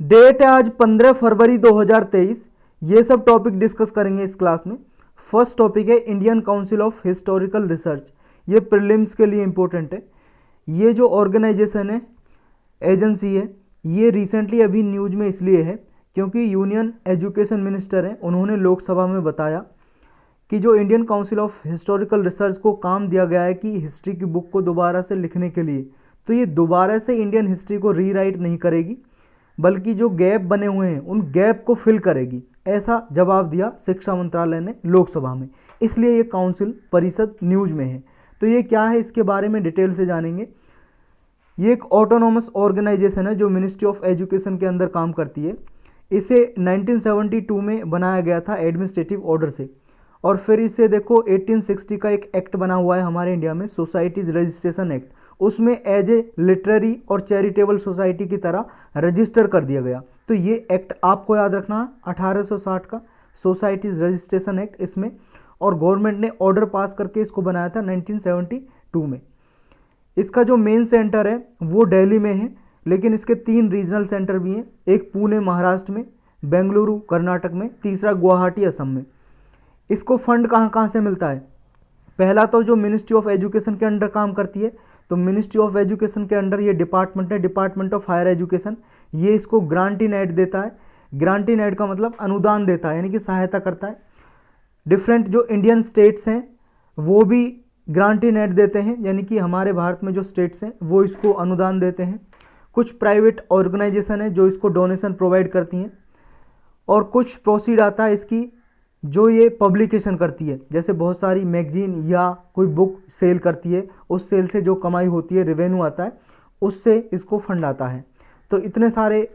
Date है आज 15 फरवरी 2023। ये सब टॉपिक डिस्कस करेंगे इस क्लास में। फर्स्ट टॉपिक है Indian council of historical research. ये प्रीलिम्स के लिए इम्पोर्टेंट है। ये जो ऑर्गेनाइजेशन है, एजेंसी है, ये रिसेंटली अभी न्यूज में इसलिए है क्योंकि यूनियन एजुकेशन मिनिस्टर हैं, उन्होंने लोकसभा में बताया कि जो Indian council of historical research को काम दिया गया है कि हिस्ट्री की बुक को दोबारा से लिखने के लिए, तो ये दोबारा से इंडियन हिस्ट्री को रीराइट नहीं करेगी, बल्कि जो गैप बने हुए हैं उन गैप को फिल करेगी। ऐसा जवाब दिया शिक्षा मंत्रालय ने लोकसभा में, इसलिए ये काउंसिल परिषद न्यूज में है। तो ये क्या है, इसके बारे में डिटेल से जानेंगे। ये एक ऑटोनॉमस ऑर्गेनाइजेशन है जो मिनिस्ट्री ऑफ एजुकेशन के अंदर काम करती है। इसे 1972 में बनाया गया था एडमिनिस्ट्रेटिव ऑर्डर से, और फिर इसे देखो 1860 का एक एक्ट बना हुआ है हमारे इंडिया में, सोसाइटीज़ रजिस्ट्रेशन एक्ट, उसमें एज ए लिटरेरी और चैरिटेबल सोसाइटी की तरह रजिस्टर कर दिया गया। तो ये एक्ट आपको याद रखना है, 1860 का सोसाइटीज़ रजिस्ट्रेशन एक्ट इसमें, और गवर्नमेंट ने ऑर्डर पास करके इसको बनाया था 1972 में। इसका जो मेन सेंटर है वो दिल्ली में है, लेकिन इसके 3 रीजनल सेंटर भी हैं, एक पुणे महाराष्ट्र में, बेंगलुरु कर्नाटक में, तीसरा गुवाहाटी असम में। इसको फंड कहाँ कहाँ से मिलता है? पहला तो जो मिनिस्ट्री ऑफ एजुकेशन के अंडर काम करती है, तो मिनिस्ट्री ऑफ एजुकेशन के अंडर ये डिपार्टमेंट है, डिपार्टमेंट ऑफ हायर एजुकेशन, ये इसको ग्रांट इन एड देता है। ग्रांट इन एड का मतलब अनुदान देता है, यानी कि सहायता करता है। डिफरेंट जो इंडियन स्टेट्स हैं वो भी ग्रांट इन एड देते हैं, यानी कि हमारे भारत में जो स्टेट्स हैं वो इसको अनुदान देते हैं। कुछ प्राइवेट ऑर्गेनाइजेशन है जो इसको डोनेशन प्रोवाइड करती हैं, और कुछ प्रोसीड आता है इसकी जो ये पब्लिकेशन करती है, जैसे बहुत सारी मैगजीन या कोई बुक सेल करती है, उस सेल से जो कमाई होती है, रेवेन्यू आता है, उससे इसको फंड आता है। तो इतने सारे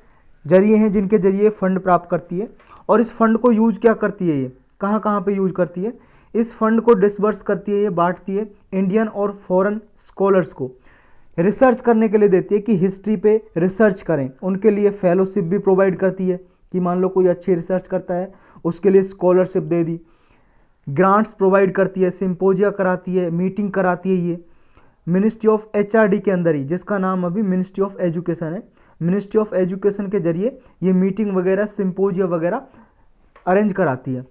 जरिए हैं जिनके जरिए फंड प्राप्त करती है। और इस फंड को यूज क्या करती है, ये कहाँ कहाँ पे यूज करती है? इस फंड को डिसबर्स करती है, ये बांटती है इंडियन और फॉरेन स्कॉलर्स को, रिसर्च करने के लिए देती है कि हिस्ट्री पे रिसर्च करें। उनके लिए फेलोशिप भी प्रोवाइड करती है कि मान लो कोई अच्छी रिसर्च करता है, उसके लिए स्कॉलरशिप दे दी। ग्रांट्स प्रोवाइड करती है, सिंपोजिया कराती है, मीटिंग कराती है। ये मिनिस्ट्री ऑफ एचआरडी के अंदर ही, जिसका नाम अभी मिनिस्ट्री ऑफ एजुकेशन है, मिनिस्ट्री ऑफ एजुकेशन के जरिए ये मीटिंग वगैरह, सिंपोजिया वगैरह अरेंज कराती है।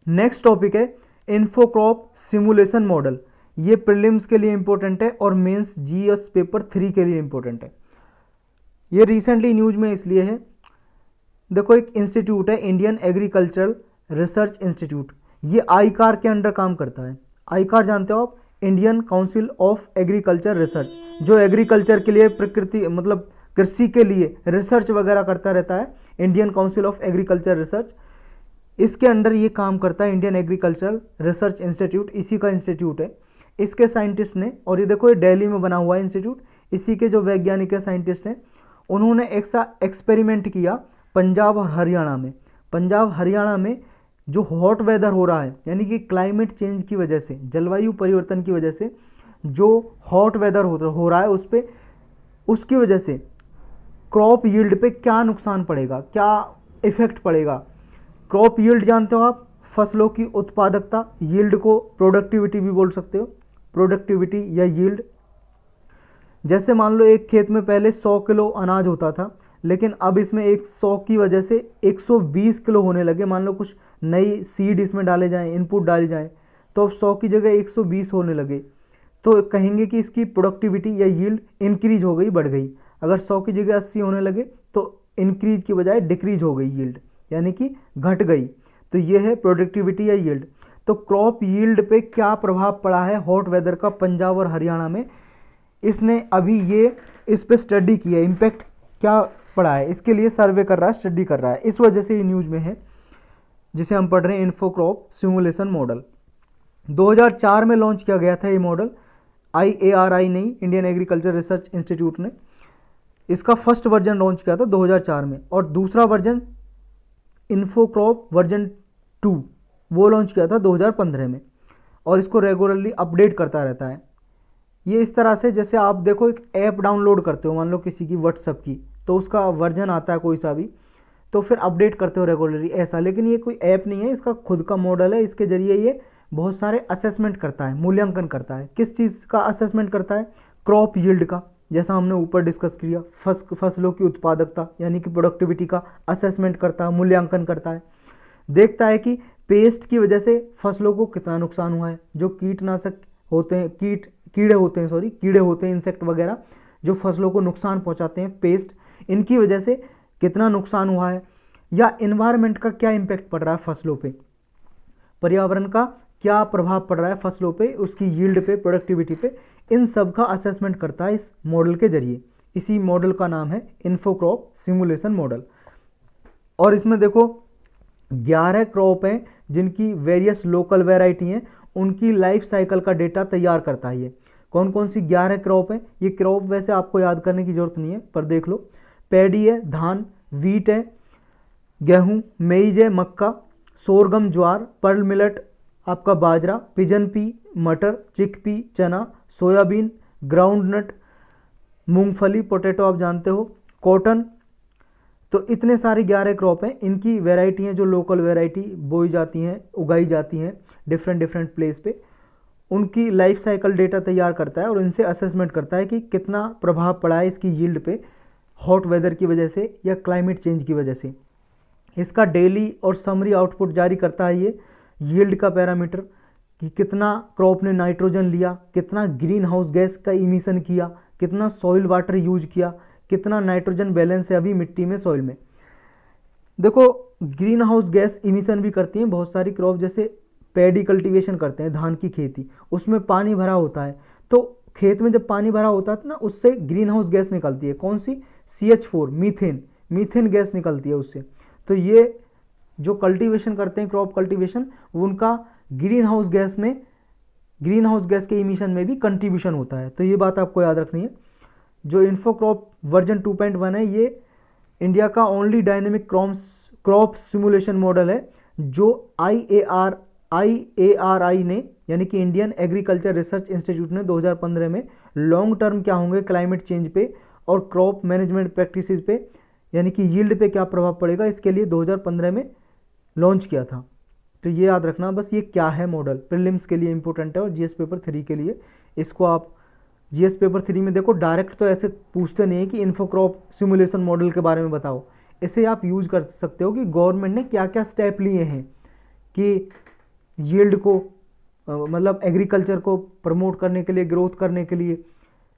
नेक्स्ट टॉपिक है इन्फोक्रॉप सिमुलेशन मॉडल। ये प्रीलिम्स के लिए इंपॉर्टेंट है और मेंस जीएस पेपर 3 के लिए इंपॉर्टेंट है। ये रिसेंटली न्यूज में इसलिए है, देखो एक इंस्टीट्यूट है इंडियन एग्रीकल्चरल रिसर्च इंस्टीट्यूट, ये आईकार के अंडर काम करता है। आईकार जानते हो आप, Indian council of agriculture research, जो एग्रीकल्चर के लिए, प्रकृति मतलब कृषि के लिए रिसर्च वगैरह करता रहता है, Indian council of agriculture research, इसके अंडर ये काम करता है इंडियन एग्रीकल्चरल रिसर्च इंस्टीट्यूट, इसी का इंस्टीट्यूट है। इसके साइंटिस्ट ने, और ये देखो ये दिल्ली में बना हुआ है इंस्टीट्यूट, इसी के जो वैज्ञानिक है, साइंटिस्ट हैं, उन्होंने एक सा एक्सपेरिमेंट किया पंजाब और हरियाणा में। पंजाब हरियाणा में जो हॉट वेदर हो रहा है, यानी कि क्लाइमेट चेंज की वजह से, जलवायु परिवर्तन की वजह से जो हॉट वेदर हो रहा है उस पर, उसकी वजह से क्रॉप यील्ड पे क्या नुकसान पड़ेगा, क्या इफेक्ट पड़ेगा। क्रॉप यील्ड जानते हो आप, फसलों की उत्पादकता, यील्ड को प्रोडक्टिविटी भी बोल सकते हो, प्रोडक्टिविटी या यील्ड। जैसे मान लो एक खेत में पहले 100 किलो अनाज होता था, लेकिन अब इसमें 100 की वजह से 120 किलो होने लगे। मान लो कुछ नई सीड इसमें डाले जाएं, इनपुट डाली जाए, तो अब 100 की जगह 120 होने लगे, तो कहेंगे कि इसकी प्रोडक्टिविटी या यील्ड इंक्रीज हो गई, बढ़ गई। अगर 100 की जगह 80 होने लगे तो इंक्रीज की बजाय डिक्रीज हो गई यील्ड, यानी कि घट गई। तो ये है प्रोडक्टिविटी या यील्ड। तो क्रॉप यील्ड पे क्या प्रभाव पड़ा है हॉट वेदर का पंजाब और हरियाणा में, इसने अभी ये इस पे स्टडी की है, इम्पैक्ट क्या पड़ा है, इसके लिए सर्वे कर रहा है, स्टडी कर रहा है, इस वजह से ये न्यूज में है, जिसे हम पढ़ रहे हैं इन्फोक्रॉप सिमुलेशन मॉडल। 2004 में लॉन्च किया गया था ये मॉडल, IARI नहीं, इंडियन एग्रीकल्चर रिसर्च इंस्टीट्यूट ने इसका फर्स्ट वर्जन लॉन्च किया था 2004 में, और दूसरा वर्जन इन्फोक्रॉप वर्जन 2 वो लॉन्च किया था 2015 में, और इसको रेगुलरली अपडेट करता रहता है। ये इस तरह से, जैसे आप देखो एक ऐप डाउनलोड करते हो, मान लो किसी की व्हाट्सएप की, तो उसका वर्जन आता है कोई सा भी, तो फिर अपडेट करते हो रेगुलरली, ऐसा। लेकिन ये कोई ऐप नहीं है, इसका खुद का मॉडल है। इसके जरिए ये बहुत सारे असेसमेंट करता है, मूल्यांकन करता है। किस चीज़ का असेसमेंट करता है? क्रॉप यील्ड का, जैसा हमने ऊपर डिस्कस किया, फसलों की उत्पादकता यानी कि प्रोडक्टिविटी का असेसमेंट करता है, मूल्यांकन करता है, देखता है कि पेस्ट की वजह से फसलों को कितना नुकसान हुआ है, जो कीटनाशक होते हैं, कीड़े होते हैं, इंसेक्ट वगैरह जो फसलों को नुकसान पहुंचाते हैं, पेस्ट, इनकी वजह से कितना नुकसान हुआ है, या इन्वायरमेंट का क्या इम्पैक्ट पड़ रहा है फसलों पे, पर्यावरण का क्या प्रभाव पड़ रहा है फसलों पे, उसकी यील्ड पे, प्रोडक्टिविटी पे, इन सब का असेसमेंट करता है इस मॉडल के जरिए। इसी मॉडल का नाम है इन्फोक्रॉप सिमुलेशन मॉडल। और इसमें देखो 11 क्रॉप हैं जिनकी वेरियस लोकल वेराइटी हैं, उनकी लाइफ साइकिल का डेटा तैयार करता है ये। कौन कौन सी 11 क्रॉप है? ये क्रॉप वैसे आपको याद करने की जरूरत नहीं है, पर देख लो। पैडी है, धान, वीट है, गेहूं, मेज है, मक्का, सोरगम ज्वार, पर्ल मिलेट आपका बाजरा, पिजन पी मटर, चिकपी चना, सोयाबीन, ग्राउंडनट मूंगफली, पोटैटो आप जानते हो, कॉटन। तो इतने सारे 11 क्रॉप हैं, इनकी वेराइटी हैं जो लोकल वेराइटी बोई जाती हैं, उगाई जाती हैं डिफरेंट प्लेस पे। उनकी लाइफ साइकिल डेटा तैयार करता है और इनसे असेसमेंट करता है कि कितना प्रभाव पड़ा है इसकी यील्ड पे हॉट वेदर की वजह से या क्लाइमेट चेंज की वजह से। इसका डेली और समरी आउटपुट जारी करता है ये यील्ड का पैरामीटर, कि कितना क्रॉप ने नाइट्रोजन लिया, कितना ग्रीन हाउस गैस का इमिशन किया, कितना सॉइल वाटर यूज किया, कितना नाइट्रोजन बैलेंस है अभी मिट्टी में, सॉइल में। देखो ग्रीन हाउस गैस इमिशन भी करती हैं बहुत सारी क्रॉप, जैसे पैडी कल्टीवेशन करते हैं, धान की खेती, उसमें पानी भरा होता है, तो खेत में जब पानी भरा होता है ना, उससे ग्रीन हाउस गैस निकलती है। कौन सी? CH4, मीथेन गैस निकलती है उससे। तो ये जो कल्टीवेशन करते हैं, क्रॉप कल्टीवेशन, उनका ग्रीन हाउस गैस के इमिशन में भी कंट्रीब्यूशन होता है। तो ये बात आपको याद रखनी है। जो इन्फोक्रॉप वर्जन 2.1 है, ये इंडिया का only dynamic crop simulation model है जो IARI ने, यानी कि इंडियन एग्रीकल्चर रिसर्च इंस्टीट्यूट ने 2015 में लॉन्ग टर्म क्या होंगे क्लाइमेट चेंज पे और क्रॉप मैनेजमेंट प्रैक्टिसेस पे, यानी कि यील्ड पे क्या प्रभाव पड़ेगा, इसके लिए 2015 में लॉन्च किया था। तो ये याद रखना बस, ये क्या है मॉडल, प्रीलिम्स के लिए इंपॉर्टेंट है और जीएस पेपर 3 के लिए। इसको आप जीएस पेपर 3 में देखो, डायरेक्ट तो ऐसे पूछते नहीं है कि इन्फोक्रॉप सिमुलेशन मॉडल के बारे में बताओ। इसे आप यूज कर सकते हो कि गवर्नमेंट ने क्या क्या स्टेप लिए हैं कि यील्ड को मतलब एग्रीकल्चर को प्रमोट करने के लिए, ग्रोथ करने के लिए,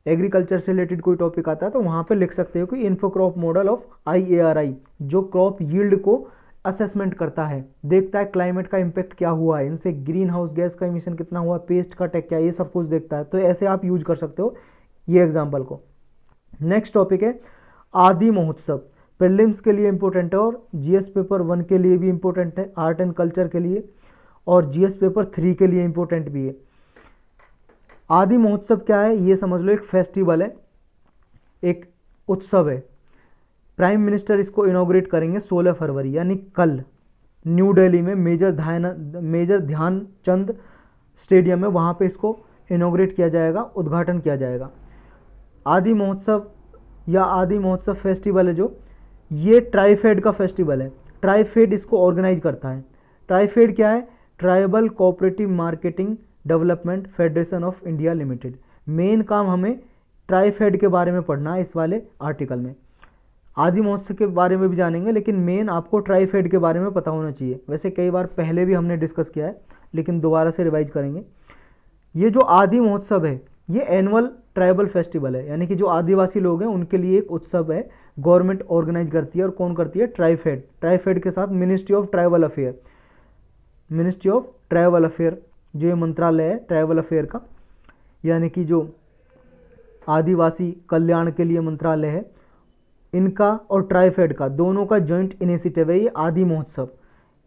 एग्रीकल्चर से रिलेटेड कोई टॉपिक आता है तो वहाँ पे लिख सकते हो कि इन्फोक्रॉप मॉडल ऑफ IARI, जो क्रॉप यील्ड को असेसमेंट करता है, देखता है क्लाइमेट का इम्पैक्ट क्या हुआ है, इनसे ग्रीन हाउस गैस का इमिशन कितना हुआ, पेस्ट का टेक क्या, ये सब कुछ देखता है। तो ऐसे आप यूज कर सकते हो ये एग्जाम्पल को। नेक्स्ट टॉपिक है आदि महोत्सव। प्रीलिम्स के लिए इंपॉर्टेंट है और जीएस पेपर 1 के लिए भी इंपॉर्टेंट है, आर्ट एंड कल्चर के लिए, और जीएस पेपर 3 के लिए इंपॉर्टेंट भी है। आदि महोत्सव क्या है ये समझ लो, एक फेस्टिवल है, एक उत्सव है। प्राइम मिनिस्टर इसको इनॉग्रेट करेंगे 16 फरवरी यानी कल, न्यू दिल्ली में मेजर ध्यानचंद स्टेडियम में, वहाँ पे इसको इनॉग्रेट किया जाएगा, उद्घाटन किया जाएगा। आदि महोत्सव या आदि महोत्सव फेस्टिवल है जो, ये ट्राइफेड का फेस्टिवल है। ट्राइफेड इसको ऑर्गेनाइज करता है। ट्राइफेड क्या है? Tribal cooperative marketing development federation of India limited. Main काम हमें ट्राइफेड के बारे में पढ़ना है इस वाले आर्टिकल में। आदि महोत्सव के बारे में भी जानेंगे, लेकिन मेन आपको ट्राइफेड के बारे में पता होना चाहिए। वैसे कई बार पहले भी हमने डिस्कस किया है, लेकिन दोबारा से रिवाइज करेंगे। ये जो आदि महोत्सव है ये एनुअल ट्राइबल फेस्टिवल है, यानी कि जो आदिवासी लोग हैं उनके लिए एक उत्सव है, गवर्नमेंट ऑर्गेनाइज करती है। और कौन करती है? ट्राइफेड। ट्राइफेड के साथ मिनिस्ट्री ऑफ ट्राइबल अफेयर जो ये मंत्रालय है ट्राइबल अफेयर का, यानी कि जो आदिवासी कल्याण के लिए मंत्रालय है, इनका और ट्राइफेड का दोनों का जॉइंट इनिशिएटिव है ये आदि महोत्सव।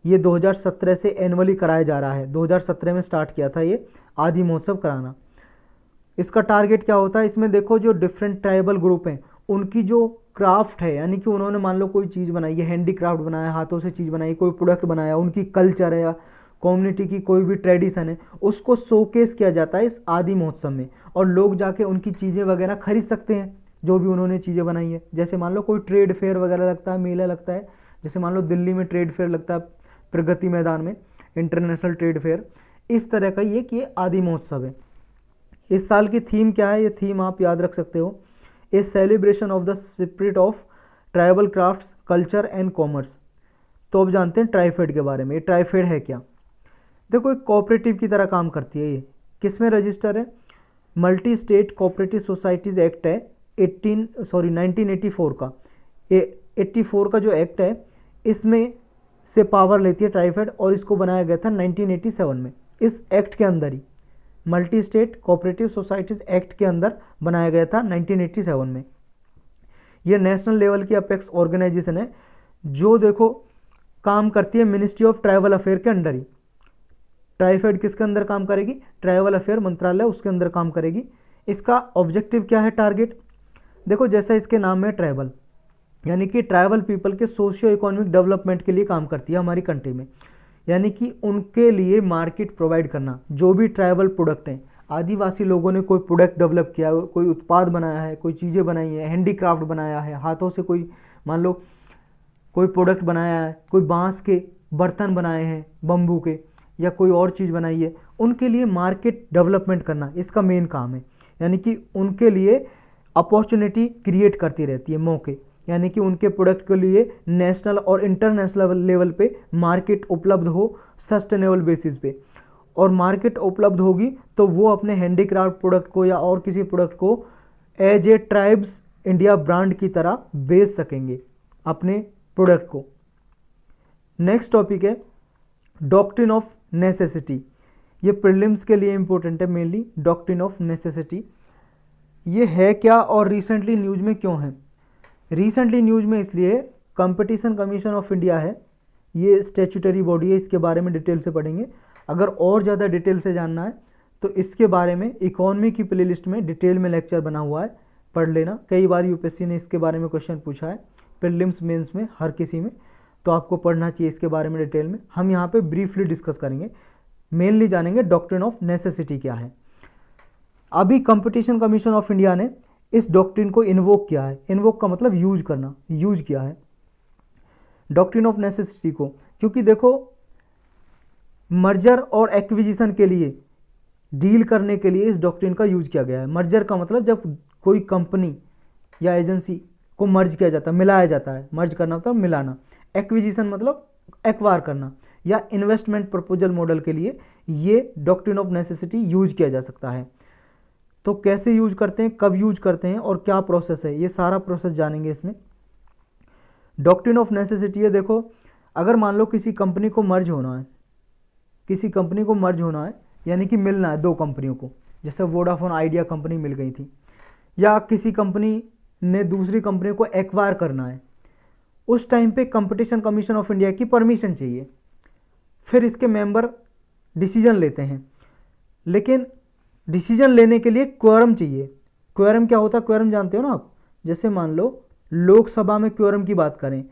ये 2017 से एनुअली कराया जा रहा है। 2017 में स्टार्ट किया था ये आदि महोत्सव कराना। इसका टारगेट क्या होता है? इसमें देखो जो डिफरेंट ट्राइबल ग्रुप हैं उनकी जो क्राफ्ट है, यानी कि उन्होंने मान लो कोई चीज़ बनाई है, हैंडीक्राफ्ट बनाया, हाथों से चीज़ बनाई, कोई प्रोडक्ट बनाया, उनकी कल्चर है या कम्युनिटी की कोई भी ट्रेडिशन है, उसको शोकेस किया जाता है इस आदि महोत्सव में। और लोग जाके उनकी चीज़ें वगैरह खरीद सकते हैं जो भी उन्होंने चीज़ें बनाई है। जैसे मान लो कोई ट्रेड फेयर वगैरह लगता है, मेला लगता है, जैसे मान लो दिल्ली में ट्रेड फेयर लगता है प्रगति मैदान में, इंटरनेशनल ट्रेड फेयर, इस तरह का ये आदि महोत्सव है। इस साल की थीम क्या है? ये थीम आप याद रख सकते हो, a celebration of the spirit of tribal crafts culture and commerce. तो अब जानते हैं ट्राइफेड के बारे में। ये ट्राइफेड है क्या? देखो एक कोऑपरेटिव की तरह काम करती है। ये किस में रजिस्टर है? Multi state cooperative societies act है 1984 का। ये 84 का जो एक्ट है इसमें से पावर लेती है ट्राइफेड, और इसको बनाया गया था 1987 में। इस एक्ट के अंदर ही multi state cooperative societies act के अंदर बनाया गया था 1987 में। ये नेशनल लेवल की अपेक्स ऑर्गेनाइजेशन है जो देखो काम करती है मिनिस्ट्री ऑफ ट्राइबल अफेयर के अंडर ही। ट्राइफेड किसके अंदर काम करेगी? ट्राइबल अफेयर मंत्रालय उसके अंदर काम करेगी। इसका ऑब्जेक्टिव क्या है, टारगेट? देखो जैसा इसके नाम में ट्राइबल, यानी कि ट्राइबल पीपल के सोशियो इकोनॉमिक डेवलपमेंट के लिए काम करती है हमारी कंट्री में। यानी कि उनके लिए मार्केट प्रोवाइड करना। जो भी ट्राइबल प्रोडक्ट हैं, आदिवासी लोगों ने कोई प्रोडक्ट डेवलप किया है, कोई उत्पाद बनाया है, कोई चीज़ें बनाई हैं, हैंडीक्राफ्ट बनाया है, हाथों से कोई मान लो कोई प्रोडक्ट बनाया है, कोई बांस के बर्तन बनाए हैं बम्बू के, या कोई और चीज़ बनाई है, उनके लिए मार्केट डेवलपमेंट करना इसका मेन काम है। यानी कि उनके लिए अपॉर्चुनिटी क्रिएट करती रहती है, मौके। यानी कि उनके प्रोडक्ट के लिए नेशनल और इंटरनेशनल लेवल पे मार्केट उपलब्ध हो सस्टेनेबल बेसिस पे, और मार्केट उपलब्ध होगी तो वो अपने हैंडीक्राफ्ट प्रोडक्ट को या और किसी प्रोडक्ट को as a tribes India brand की तरह बेच सकेंगे अपने प्रोडक्ट को। नेक्स्ट टॉपिक है डॉक्ट्रिन ऑफ नेसेसिटी। ये प्रीलिम्स के लिए इंपॉर्टेंट है मेनली। डॉक्ट्रिन ऑफ नेसेसिटी ये है क्या और रिसेंटली न्यूज़ में क्यों है? रिसेंटली न्यूज़ में इसलिए कंपटीशन कमीशन ऑफ इंडिया है, ये स्टैट्यूटरी बॉडी है, इसके बारे में डिटेल से पढ़ेंगे। अगर और ज़्यादा डिटेल से जानना है तो इसके बारे में इकोनॉमी की प्लेलिस्ट में डिटेल में लेक्चर बना हुआ है, पढ़ लेना। कई बार यूपीएससी ने इसके बारे में क्वेश्चन पूछा है प्रीलिम्स मेंस में, हर किसी में, तो आपको पढ़ना चाहिए इसके बारे में डिटेल में। हम यहाँ पे ब्रीफली डिस्कस करेंगे, मेनली जानेंगे डॉक्ट्रिन ऑफ नेसेसिटी क्या है। अभी कंपटीशन कमीशन ऑफ इंडिया ने इस डॉक्ट्रिन को इन्वोक किया है। इन्वोक का मतलब यूज करना, यूज किया है डॉक्ट्रिन ऑफ नेसेसिटी को, क्योंकि देखो मर्जर और एक्विजिशन के लिए डील करने के लिए इस डॉक्ट्रिन का यूज किया गया है। मर्जर का मतलब जब कोई कंपनी या एजेंसी को मर्ज किया जाता है, मिलाया जाता है, मर्ज करना मतलब मिलाना। एक्विजिशन मतलब एक्वायर करना, या इन्वेस्टमेंट प्रपोजल मॉडल के लिए ये डॉक्ट्रिन ऑफ नेसेसिटी यूज किया जा सकता है। तो कैसे यूज करते हैं, कब यूज करते हैं और क्या प्रोसेस है, ये सारा प्रोसेस जानेंगे इसमें। डॉक्ट्रिन ऑफ नेसेसिटी है, देखो अगर मान लो किसी कंपनी को मर्ज होना है, किसी कंपनी को मर्ज होना है यानी कि मिलना है दो कंपनियों को, जैसे वोडाफोन आइडिया कंपनी मिल गई थी, या किसी कंपनी ने दूसरी कंपनी को एक्वायर करना है, उस टाइम पे कंपटीशन कमीशन ऑफ इंडिया की परमिशन चाहिए। फिर इसके मेंबर डिसीजन लेते हैं, लेकिन डिसीजन लेने के लिए क्वोरम चाहिए। क्वोरम क्या होता है? क्वोरम जानते हो ना आप? जैसे मान लो लोकसभा में क्वोरम की बात करें,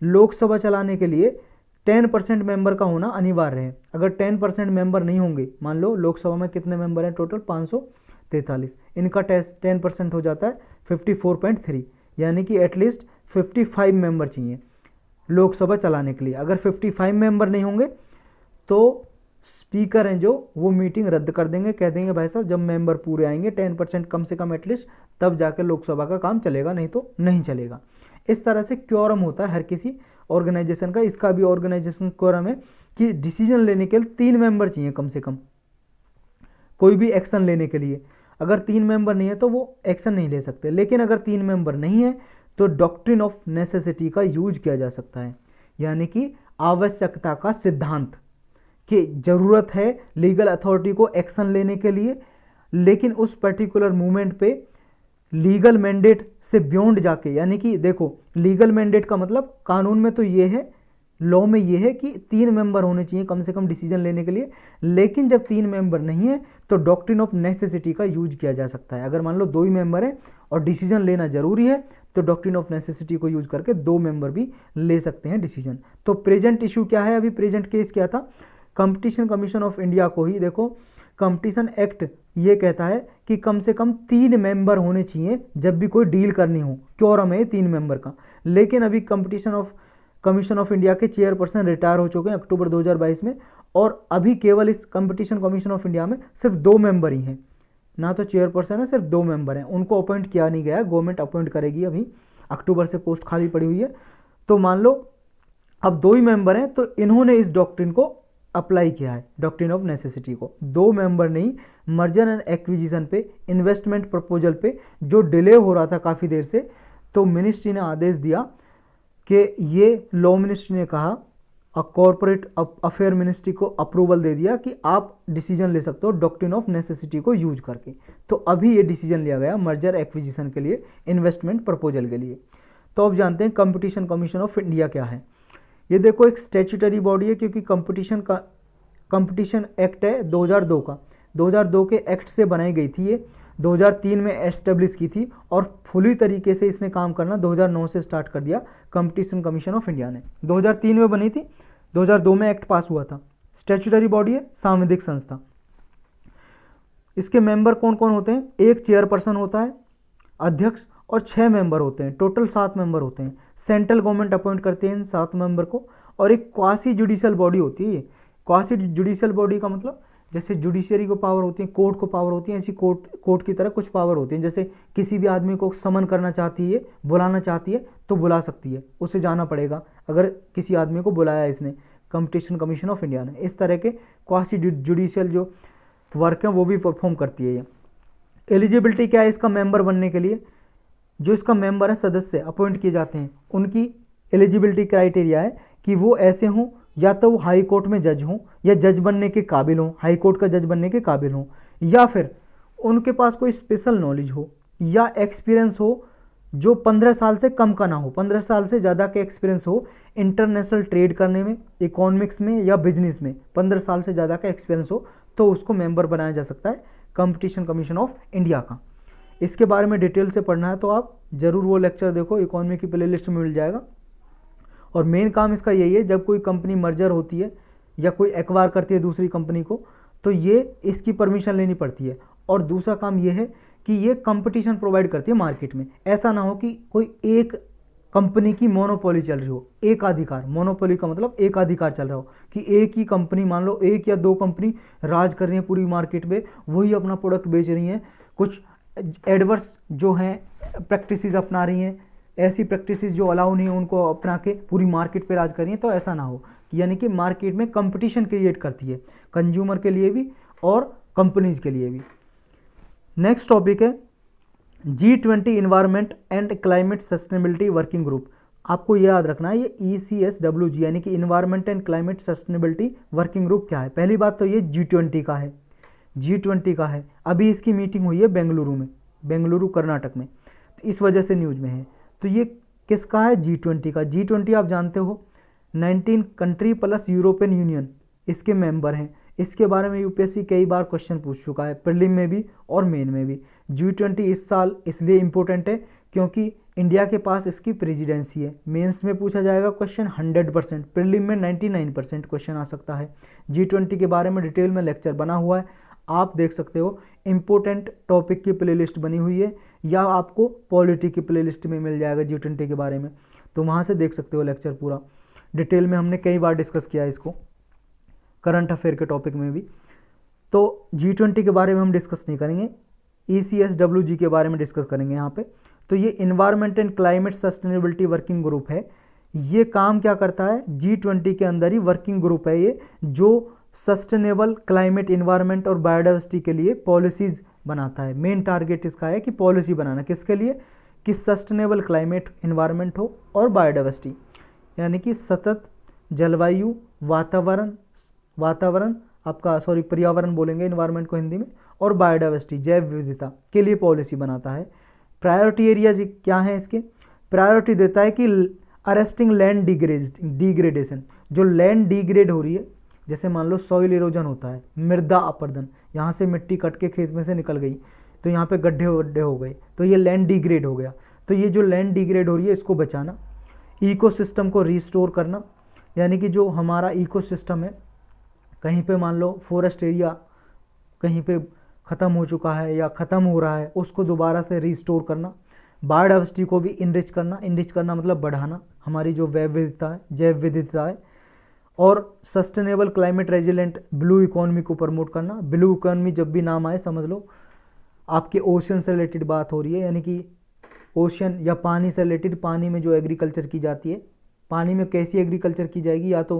लोकसभा चलाने के लिए 10% मेंबर का होना अनिवार्य है। अगर 10% मेंबर नहीं होंगे, मान लो लोकसभा में कितने मेंबर हैं टोटल? 543, इनका 10% हो जाता है 54.3, यानी कि एटलीस्ट 55 मेंबर चाहिए लोकसभा चलाने के लिए। अगर 55 मेंबर नहीं होंगे तो स्पीकर हैं जो वो मीटिंग रद्द कर देंगे, कह देंगे भाई साहब जब मेंबर पूरे आएंगे 10% कम से कम एटलीस्ट, तब जाकर लोकसभा का काम चलेगा, नहीं तो नहीं चलेगा। इस तरह से क्योरम होता है हर किसी ऑर्गेनाइजेशन का। इसका भी ऑर्गेनाइजेशन क्योरम है कि डिसीजन लेने के लिए 3 मेंबर चाहिए कम से कम, कोई भी एक्शन लेने के लिए। अगर 3 मेंबर नहीं है तो वो एक्शन नहीं ले सकते, लेकिन अगर 3 मेंबर नहीं है तो डॉक्ट्रिन ऑफ नेसेसिटी का यूज किया जा सकता है, यानी कि आवश्यकता का सिद्धांत, कि ज़रूरत है लीगल अथॉरिटी को एक्शन लेने के लिए, लेकिन उस पर्टिकुलर मूवमेंट पे लीगल मैंडेट से बियॉन्ड जाके, यानी कि देखो लीगल मैंडेट का मतलब कानून में तो ये है, लॉ में ये है कि 3 मेंबर होने चाहिए कम से कम डिसीजन लेने के लिए, लेकिन जब 3 मेंबर नहीं है तो डॉक्ट्रिन ऑफ नेसेसिटी का यूज किया जा सकता है। अगर मान लो 2 ही मेंबर हैं और डिसीजन लेना जरूरी है तो डॉक्ट्रिन ऑफ नेसेसिटी को यूज करके 2 मेंबर भी ले सकते हैं डिसीजन। तो प्रेजेंट इशू क्या है? अभी प्रेजेंट केस क्या था? कंपटीशन कमीशन ऑफ इंडिया को ही देखो कंपटीशन एक्ट ये कहता है कि कम से कम 3 मेंबर होने चाहिए जब भी कोई डील करनी हो। क्योरम है 3 मेंबर का, लेकिन अभी कमीशन ऑफ इंडिया के चेयरपर्सन रिटायर हो चुके हैं अक्टूबर 2022 में, और अभी केवल इस कंपटीशन कमीशन ऑफ इंडिया में सिर्फ 2 मेंबर ही हैं। ना तो चेयरपर्सन है, सिर्फ 2 मेंबर हैं, उनको अपॉइंट किया नहीं गया है, गवर्नमेंट अपॉइंट करेगी, अभी अक्टूबर से पोस्ट खाली पड़ी हुई है। तो मान लो अब 2 ही मेंबर हैं, तो इन्होंने इस डॉक्ट्रिन को अप्लाई किया है, डॉक्ट्रिन ऑफ नेसेसिटी को। 2 मेंबर नहीं, मर्जर एंड एक्विजिशन पे, इन्वेस्टमेंट प्रपोजल पे जो डिले हो रहा था काफ़ी देर से, तो मिनिस्ट्री ने आदेश दिया कि ये लॉ मिनिस्ट्री ने कहा, कॉर्पोरेट अफेयर मिनिस्ट्री को अप्रूवल दे दिया कि आप डिसीजन ले सकते हो डॉक्ट्रिन ऑफ नेसेसिटी को यूज करके। तो अभी ये डिसीजन लिया गया मर्जर एक्विजिशन के लिए, इन्वेस्टमेंट प्रपोजल के लिए। तो अब जानते हैं कंपटीशन कमीशन ऑफ इंडिया क्या है। ये देखो एक स्टैट्यूटरी बॉडी है, क्योंकि कंपटीशन एक्ट है 2002 का, 2002 के एक्ट से बनाई गई थी ये, 2003 में एस्टेब्लिश की थी, और फुली तरीके से इसने काम करना 2009 से स्टार्ट कर दिया कंपटीशन कमीशन ऑफ इंडिया ने। 2003 में बनी थी, 2002 में एक्ट पास हुआ था। स्टैट्यूटरी बॉडी है, सांविधिक संस्था। इसके मेंबर कौन कौन होते हैं? एक चेयरपर्सन होता है, अध्यक्ष, और 6 मेंबर होते हैं, टोटल 7 मेंबर होते हैं। सेंट्रल गवर्नमेंट अपॉइंट करते हैं इन 7 मेंबर को। और एक क्वासी जुडिशियल बॉडी होती है। क्वासी जुडिशियल बॉडी का मतलब जैसे जुडिशरी को पावर होती है, कोर्ट को पावर होती है, ऐसी कोर्ट की तरह कुछ पावर होती है। जैसे किसी भी आदमी को समन करना चाहती है, बुलाना चाहती है, तो बुला सकती है, उसे जाना पड़ेगा अगर किसी आदमी को बुलाया इसने, कंपटीशन कमीशन ऑफ इंडिया ने। इस तरह के क्वासी जुडिशियल जो वर्क है वो भी परफॉर्म करती है ये। एलिजिबिलिटी क्या है इसका मेंबर बनने के लिए? जो इसका मेंबर है, सदस्य अपॉइंट किए जाते हैं, उनकी एलिजिबिलिटी क्राइटेरिया है कि वो ऐसे हों, या तो वो हाई कोर्ट में जज हों, या जज बनने के काबिल हों, हाई कोर्ट का जज बनने के काबिल हों, या फिर उनके पास कोई स्पेशल नॉलेज हो या एक्सपीरियंस हो जो 15 साल से कम का ना हो, 15 साल से ज़्यादा का एक्सपीरियंस हो इंटरनेशनल ट्रेड करने में, इकोनॉमिक्स में या बिजनेस में, 15 साल से ज़्यादा का एक्सपीरियंस हो, तो उसको मेंबर बनाया जा सकता है कंपटीशन कमीशन ऑफ इंडिया का। इसके बारे में डिटेल से पढ़ना है तो आप ज़रूर वो लेक्चर देखो, इकोनॉमी की प्ले लिस्ट में मिल जाएगा। और मेन काम इसका यही है, जब कोई कंपनी मर्जर होती है या कोई एक्वायर करती है दूसरी कंपनी को, तो ये इसकी परमिशन लेनी पड़ती है। और दूसरा काम ये है कि ये कंपटीशन प्रोवाइड करती है मार्केट में। ऐसा ना हो कि कोई एक कंपनी की मोनोपोली चल रही हो, एकाधिकार, मोनोपोली का मतलब एकाधिकार चल रहा हो, कि एक ही कंपनी, मान लो 1 या 2 कंपनी राज कर रही है पूरी मार्केट में, वही अपना प्रोडक्ट बेच रही हैं, कुछ एडवर्स जो हैं प्रैक्टिसेस अपना रही हैं, ऐसी प्रैक्टिसेस जो अलाउ नहीं है उनको अपना के पूरी मार्केट पे राज कर रही हैं। तो ऐसा ना हो, यानी कि मार्केट में कंपटीशन क्रिएट करती है, कंज्यूमर के लिए भी और कंपनीज के लिए भी। नेक्स्ट टॉपिक है G20 environment and climate sustainability working group. आपको ये याद रखना है, ये ECSWG यानी कि environment and climate sustainability working group क्या है। पहली बात तो ये G20 का है, G20 का है। अभी इसकी मीटिंग हुई है बेंगलुरु में, बेंगलुरु कर्नाटक में, तो इस वजह से न्यूज़ में है। तो ये किसका है? G20 का। G20 आप जानते हो 19 कंट्री प्लस यूरोपियन यूनियन इसके मेंबर हैं। इसके बारे में यूपीएससी कई बार क्वेश्चन पूछ चुका है, प्रीलिम में भी और मेन में भी। G20 इस साल इसलिए इम्पोर्टेंट है क्योंकि इंडिया के पास इसकी प्रेसिडेंसी है। मेंस में पूछा जाएगा क्वेश्चन 100%, प्रीलिम में 99% क्वेश्चन आ सकता है। G20 के बारे में डिटेल में लेक्चर बना हुआ है, आप देख सकते हो। इम्पोर्टेंट टॉपिक की प्लेलिस्ट बनी हुई है, या आपको पॉलिटी की प्लेलिस्ट में मिल जाएगा G20 के बारे में, तो वहाँ से देख सकते हो लेक्चर पूरा डिटेल में। हमने कई बार डिस्कस किया है इसको करंट अफेयर के टॉपिक में भी। तो G20 के बारे में हम डिस्कस नहीं करेंगे, ECSWG के बारे में डिस्कस करेंगे यहाँ पे। तो ये environment and climate sustainability working group है। ये काम क्या करता है? G20 के अंदर ही वर्किंग ग्रुप है ये, जो सस्टेनेबल क्लाइमेट, इन्वायरमेंट और बायोडाइवर्सिटी के लिए पॉलिसीज़ बनाता है। मेन टारगेट इसका है कि पॉलिसी बनाना, किसके लिए? कि सस्टेनेबल क्लाइमेट, इन्वायरमेंट हो और बायोडाइवर्सिटी, यानी कि सतत जलवायु, वातावरण आपका पर्यावरण बोलेंगे इन्वायरमेंट को हिंदी में, और बायोडाइवर्सिटी, जैव विविधता के लिए पॉलिसी बनाता है। प्रायोरिटी एरियाज क्या हैं इसके? प्रायोरिटी देता है कि अरेस्टिंग लैंड डिग्रेडेशन, जो लैंड डिग्रेड हो रही है, जैसे मान लो सॉइल इरोजन होता है, मृदा अपरदन, यहाँ से मिट्टी कट के खेत में से निकल गई तो यहाँ पे गड्ढे वड्ढे हो गए, तो ये लैंड डिग्रेड हो गया। तो ये जो लैंड डिग्रेड हो रही है इसको बचाना, इकोसिस्टम को रिस्टोर करना, यानी कि जो हमारा इकोसिस्टम है, कहीं पे मान लो फॉरेस्ट एरिया कहीं पे ख़त्म हो चुका है या ख़त्म हो रहा है, उसको दोबारा से रिस्टोर करना। बायोडाइवर्सिटी को भी इनरिच करना मतलब बढ़ाना, हमारी जो जैव विविधता है। और sustainable climate resilient blue economy को प्रमोट करना। ब्लू इकोनॉमी जब भी नाम आए समझ लो आपके ओशन से रिलेटेड बात हो रही है, यानी कि ओशन या पानी से रिलेटेड, पानी में जो एग्रीकल्चर की जाती है, पानी में कैसी एग्रीकल्चर की जाएगी, या तो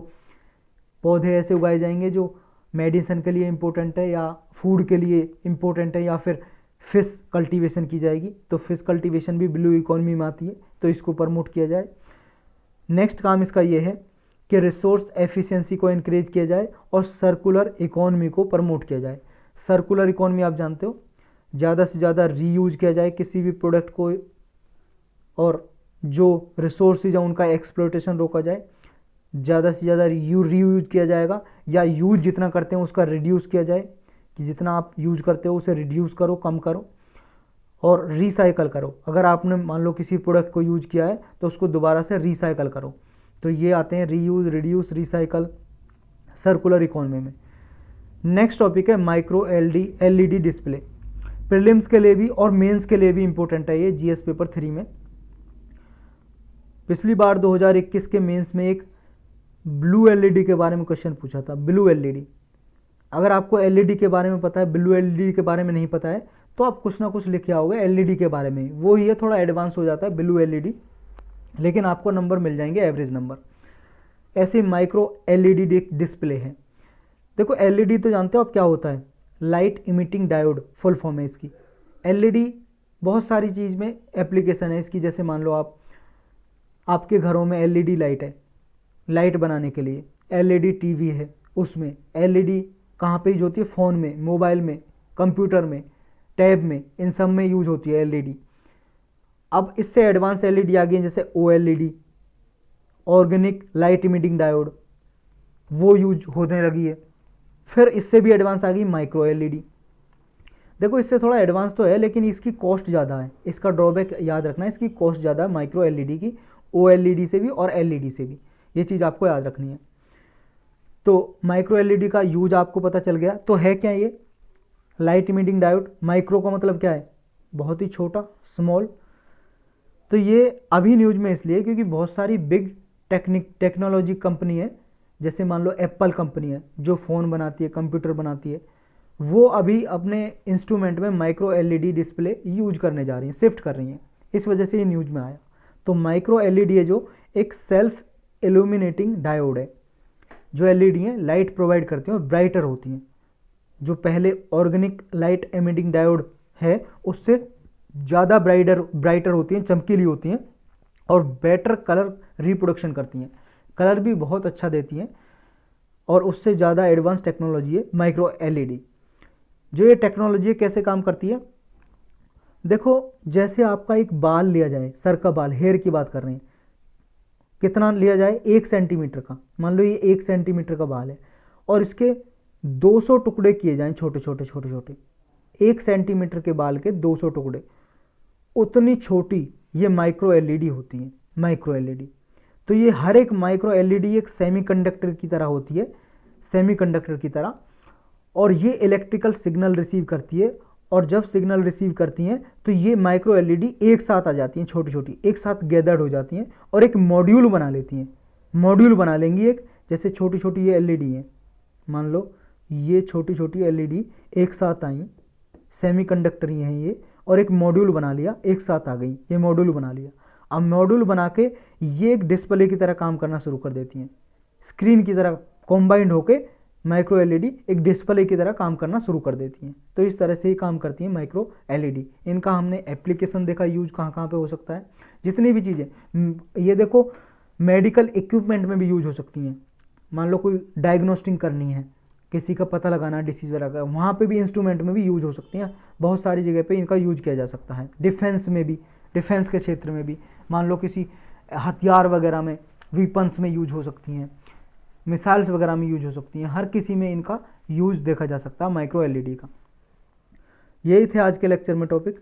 पौधे ऐसे उगाए जाएंगे जो मेडिसिन के लिए इम्पोर्टेंट है या फूड के लिए इम्पोर्टेंट है, या फिर फिश कल्टीवेशन की जाएगी। तो फिश कल्टीवेशन भी ब्लू इकोनॉमी में आती है, तो इसको प्रमोट किया जाए। नेक्स्ट काम इसका ये है कि रिसोर्स एफिशिएंसी को इंक्रीज किया जाए और सर्कुलर इकोनॉमी को प्रमोट किया जाए। सर्कुलर इकोनॉमी आप जानते हो, ज़्यादा से ज़्यादा रीयूज किया जाए किसी भी प्रोडक्ट को, और जो रिसोर्सेज हैं उनका एक्सप्लोइटेशन रोका जाए। ज़्यादा से ज़्यादा रीयूज किया जाएगा, या यूज जितना करते हैं उसका रिड्यूस किया जाए, कि जितना आप यूज करते हो उसे रिड्यूस करो, कम करो, और रिसाइकल करो। अगर आपने मान लो किसी प्रोडक्ट को यूज किया है तो उसको दोबारा से रिसाइकल करो। तो ये आते हैं reuse, reduce, recycle, circular economy में। नेक्स्ट टॉपिक है माइक्रो एलईडी डिस्प्ले। प्रीलिम्स के लिए भी और मेंस के लिए भी इंपॉर्टेंट है ये, जीएस पेपर 3 में। पिछली बार 2021 के मेंस में एक ब्लू एलईडी के बारे में क्वेश्चन पूछा था। ब्लू एलईडी, अगर आपको एलईडी के बारे में पता है, ब्लू एलईडी के बारे में नहीं पता है, तो आप कुछ ना कुछ लिखे आओगे एलईडी के बारे में। वो ही है, थोड़ा एडवांस हो जाता है ब्लू एलईडी, लेकिन आपको नंबर मिल जाएंगे, एवरेज नंबर। ऐसे माइक्रो एलईडी डिस्प्ले है। देखो एलईडी तो जानते हो आप क्या होता है, light emitting diode full form है इसकी। एलईडी बहुत सारी चीज़ में एप्लीकेशन है इसकी, जैसे मान लो आपके घरों में एलईडी लाइट है, लाइट बनाने के लिए। एलईडी टीवी है, उसमें एलईडी कहाँ पे यूज होती है, फ़ोन में, मोबाइल में, कंप्यूटर में, टैब में, इन सब में यूज होती है एलईडी। अब इससे एडवांस एलईडी आ गई है, जैसे OLED, organic light emitting diode, वो यूज होने लगी है। फिर इससे भी एडवांस आ गई माइक्रो एलईडी। देखो इससे थोड़ा एडवांस तो है, लेकिन इसकी कॉस्ट ज़्यादा है। इसका ड्रॉबैक याद रखना है, इसकी कॉस्ट ज़्यादा है माइक्रो एलईडी की, ओएलईडी से भी और एलईडी से भी। ये चीज़ आपको याद रखनी है। तो माइक्रो एलईडी का यूज आपको पता चल गया। तो है क्या ये लाइट इमिटिंग डायोड? माइक्रो का मतलब क्या है, बहुत ही छोटा, स्मॉल। तो ये अभी न्यूज में इसलिए क्योंकि बहुत सारी बिग टेक्नोलॉजी कंपनी है, जैसे मान लो एप्पल कंपनी है जो फ़ोन बनाती है, कंप्यूटर बनाती है, वो अभी अपने इंस्ट्रूमेंट में माइक्रो एलईडी डिस्प्ले यूज करने जा रही हैं, शिफ्ट कर रही हैं। इस वजह से ये न्यूज में आया। तो माइक्रो एलईडी है जो एक सेल्फ इल्यूमिनेटिंग डायोड है, जो एलईडी हैं लाइट प्रोवाइड करती हैं और ब्राइटर होती हैं। जो पहले ऑर्गेनिक लाइट एमिटिंग डायोड है उससे ज़्यादा ब्राइटर होती हैं, चमकीली होती हैं, और बेटर कलर रिप्रोडक्शन करती हैं, कलर भी बहुत अच्छा देती हैं, और उससे ज़्यादा एडवांस टेक्नोलॉजी है माइक्रो एलईडी। जो ये टेक्नोलॉजी कैसे काम करती है, देखो जैसे आपका एक बाल लिया जाए, सर का बाल, हेयर की बात कर रहे हैं, कितना लिया जाए, 1 सेंटीमीटर का। मान लो ये 1 सेंटीमीटर का बाल है और इसके 200 टुकड़े किए जाएं, छोटे छोटे छोटे छोटे, 1 सेंटीमीटर के बाल के 200 टुकड़े, उतनी छोटी ये माइक्रो एलईडी होती है, माइक्रो एलईडी। तो ये हर एक माइक्रो एलईडी एक सेमीकंडक्टर की तरह होती है, सेमीकंडक्टर की तरह, और ये इलेक्ट्रिकल सिग्नल रिसीव करती है। और जब सिग्नल रिसीव करती हैं तो ये माइक्रो एलईडी एक साथ आ जाती हैं, छोटी छोटी एक साथ गैदर्ड हो जाती हैं और एक मॉड्यूल बना लेती हैं। मॉड्यूल बना लेंगी एक, जैसे छोटी छोटी ये एलईडी हैं, मान लो ये छोटी छोटी एलईडी एक साथ आई, सेमीकंडक्टर ही हैं ये, और एक मॉड्यूल बना लिया, एक साथ आ गई, ये मॉड्यूल बना लिया। अब मॉड्यूल बना के ये एक डिस्प्ले की तरह काम करना शुरू कर देती हैं, स्क्रीन की तरह कॉम्बाइंड होके माइक्रो एलईडी एक डिस्प्ले की तरह काम करना शुरू कर देती हैं। तो इस तरह से ही काम करती हैं माइक्रो एलईडी। इनका हमने एप्लीकेशन देखा, यूज कहाँ कहाँ पे हो सकता है, जितनी भी चीज़ें, ये देखो मेडिकल इक्विपमेंट में भी यूज हो सकती हैं। मान लो कोई डायग्नोस्टिक करनी है, किसी का पता लगाना डिसीज़ वगैरह का, वहाँ पे भी इंस्ट्रूमेंट में भी यूज हो सकती हैं। बहुत सारी जगह पे इनका यूज किया जा सकता है। डिफेंस में भी, डिफेंस के क्षेत्र में भी, मान लो किसी हथियार वगैरह में, वीपन्स में यूज हो सकती हैं, मिसाइल्स वगैरह में यूज हो सकती हैं, हर किसी में इनका यूज देखा जा सकता है माइक्रो एलईडी का। यही थे आज के लेक्चर में टॉपिक।